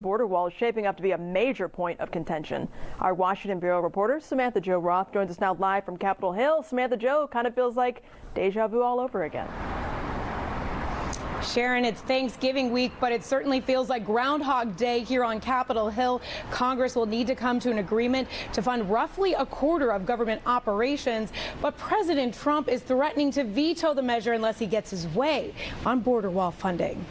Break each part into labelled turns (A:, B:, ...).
A: Border wall is shaping up to be a major point of contention. Our Washington Bureau reporter Samantha-Jo joins us now live from Capitol Hill. Samantha-Jo, kind of feels like deja vu all over again.
B: Sharon, it's Thanksgiving week, but it certainly feels like Groundhog Day here on Capitol Hill. Congress will need to come to an agreement to fund roughly a quarter of government operations, but President Trump is threatening to veto the measure unless he gets his way on border wall funding.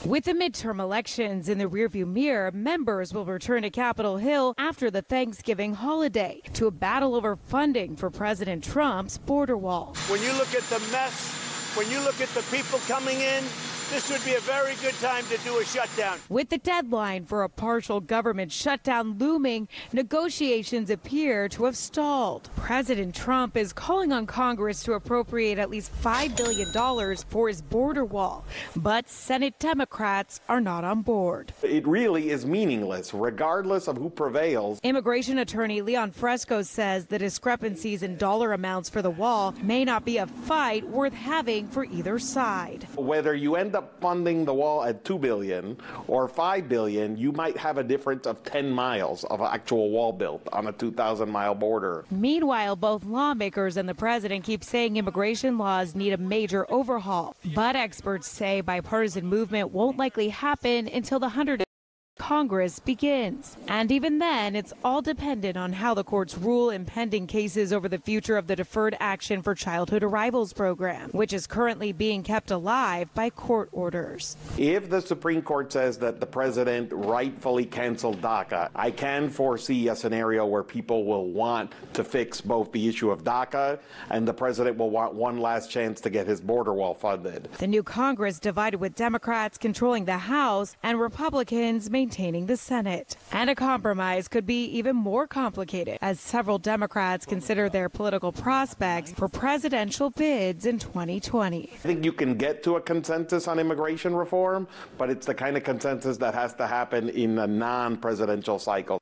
B: With the midterm elections in the rearview mirror, members will return to Capitol Hill after the Thanksgiving holiday to a battle over funding for President Trump's border wall.
C: When you look at the mess, when you look at the people coming in, this would be a very good time to do a shutdown.
B: With the deadline for a partial government shutdown looming, negotiations appear to have stalled. President Trump is calling on Congress to appropriate at least $5 billion for his border wall, but Senate Democrats are not on board.
D: It really is meaningless, regardless of who prevails.
B: Immigration attorney Leon Fresco says the discrepancies in dollar amounts for the wall may not be a fight worth having for either side.
D: Whether you end up funding the wall at $2 billion or $5 billion, you might have a difference of 10 miles of actual wall built on a 2,000-mile border.
B: Meanwhile, both lawmakers and the president keep saying immigration laws need a major overhaul. But experts say bipartisan movement won't likely happen until the 100th Congress begins. And even then, it's all dependent on how the courts rule in pending cases over the future of the Deferred Action for Childhood Arrivals program, which is currently being kept alive by court orders.
D: If the Supreme Court says that the president rightfully canceled DACA, I can foresee a scenario where people will want to fix both the issue of DACA and the president will want one last chance to get his border wall funded.
B: The new Congress divided with Democrats controlling the House and Republicans maintaining the Senate. And a compromise could be even more complicated as several Democrats consider their political prospects for presidential bids in 2020.
D: I think you can get to a consensus on immigration reform, but it's the kind of consensus that has to happen in a non-presidential cycle.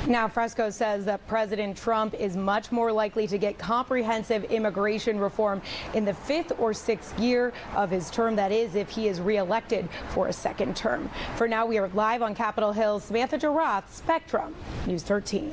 B: Now, Fresco says that President Trump is much more likely to get comprehensive immigration reform in the 5th or 6th year of his term. That is, if he is reelected for a second term. For now, we are live on Capitol Hill. Samantha-Jo, Spectrum News 13.